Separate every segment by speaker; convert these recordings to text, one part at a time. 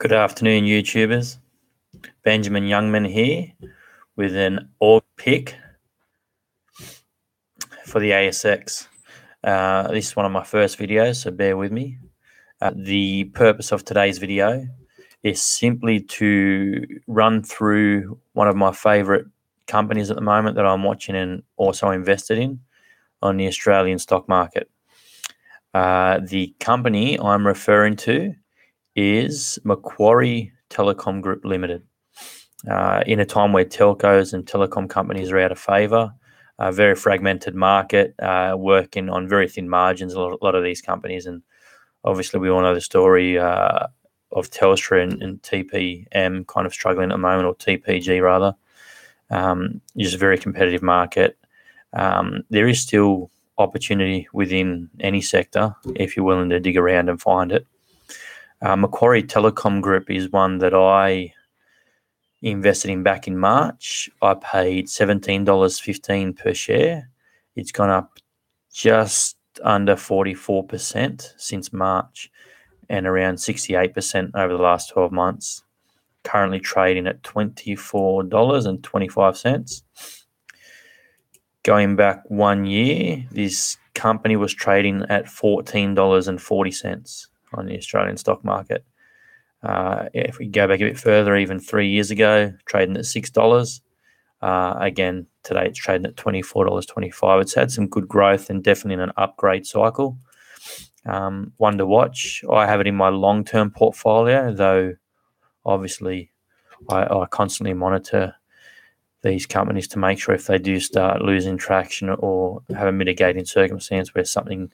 Speaker 1: Good afternoon, YouTubers. Benjamin Youngman here with an org pick for the ASX. This is one of my first videos, so bear with me. The purpose of today's video is simply to run through one of my favourite companies at the moment that I'm watching and also invested in on the Australian stock market. The company I'm referring to is Macquarie Telecom Group Limited. In a time where telcos and telecom companies are out of favour, a very fragmented market, working on very thin margins, a lot of these companies. And obviously we all know the story of Telstra and TPM kind of struggling at the moment, or TPG rather. Just a very competitive market. There is still opportunity within any sector if you're willing to dig around and find it. Macquarie Telecom Group is one that I invested in back in March. I paid $17.15 per share. It's gone up just under 44% since March and around 68% over the last 12 months. Currently trading at $24.25. Going back 1 year, this company was trading at $14.40 on the Australian stock market. If we go back a bit further, even 3 years ago, trading at $6. Again, today it's trading at $24.25. It's had some good growth and definitely in an upgrade cycle. One to watch. I have it in my long-term portfolio, though obviously I constantly monitor these companies to make sure if they do start losing traction or have a mitigating circumstance where something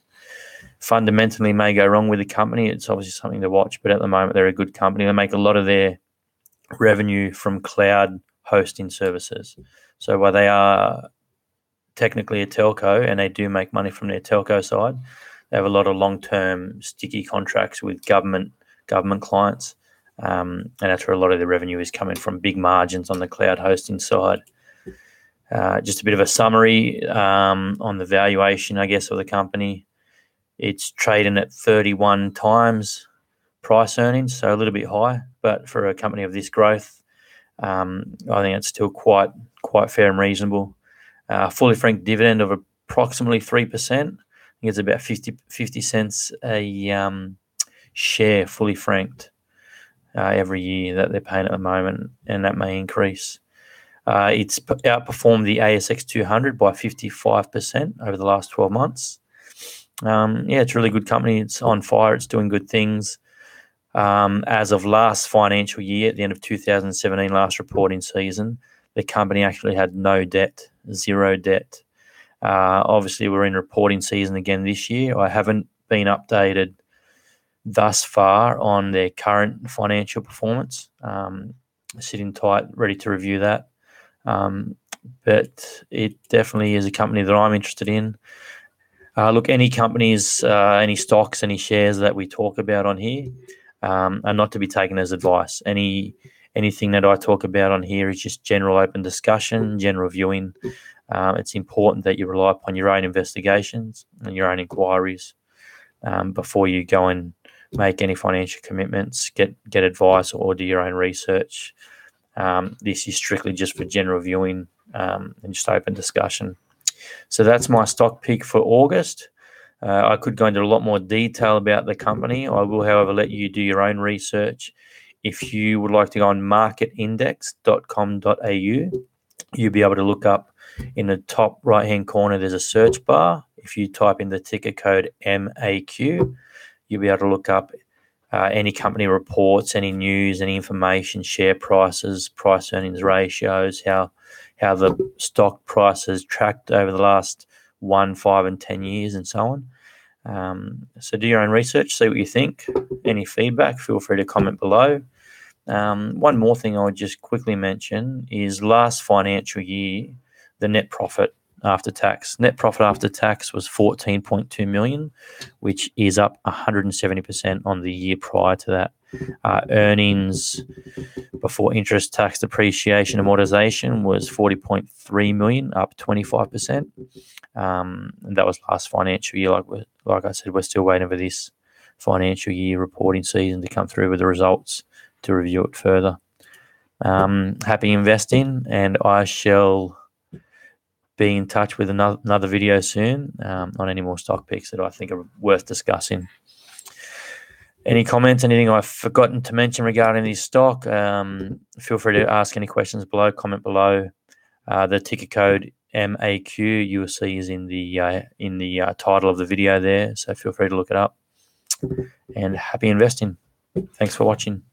Speaker 1: fundamentally may go wrong with the company, it's obviously something to watch. But at the moment, they're a good company. They make a lot of their revenue from cloud hosting services. So while they are technically a telco and they do make money from their telco side, they have a lot of long-term sticky contracts with government clients. And that's where a lot of the revenue is coming from, big margins on the cloud hosting side. Just a bit of a summary on the valuation, I guess, of the company. It's trading at 31 times price earnings, so a little bit high, but for a company of this growth, I think it's still quite fair and reasonable. Fully franked dividend of approximately 3%. I think it's about 50 cents a share, fully franked, every year that they're paying at the moment, and that may increase. It's outperformed the ASX 200 by 55% over the last 12 months. It's a really good company. It's on fire. It's doing good things. As of last financial year, at the end of 2017, last reporting season, the company actually had no debt, zero debt. Obviously, we're in reporting season again this year. I haven't been updated thus far on their current financial performance. Sitting tight, ready to review that. But it definitely is a company that I'm interested in. Look, any companies, any stocks, any shares that we talk about on here are not to be taken as advice. Anything that I talk about on here is just general open discussion, general viewing. It's important that you rely upon your own investigations and your own inquiries before you go and make any financial commitments, get advice or do your own research. This is strictly just for general viewing and just open discussion. So that's my stock pick for August. I could go into a lot more detail about the company. I will, however, let you do your own research. If you would like to go on marketindex.com.au, you'll be able to look up in the top right-hand corner, there's a search bar. If you type in the ticker code MAQ, you'll be able to look up any company reports, any news, any information, share prices, price earnings ratios, how the stock price has tracked over the last 1, 5, and 10 years, and so on. So do your own research, see what you think. Any feedback, feel free to comment below. One more thing I would just quickly mention is last financial year, the net profit after tax. Net profit after tax was 14.2 million, which is up 170% on the year prior to that. Earnings before interest, tax, depreciation, amortization was 40.3 million, up 25%. And that was last financial year. Like I said, we're still waiting for this financial year reporting season to come through with the results to review it further. Happy investing, and I shall be in touch with another video soon on any more stock picks that I think are worth discussing. Any comments, anything I've forgotten to mention regarding this stock, feel free to ask any questions below, comment below. The ticker code MAQ you will see is in the title of the video there, so feel free to look it up. And happy investing. Thanks for watching.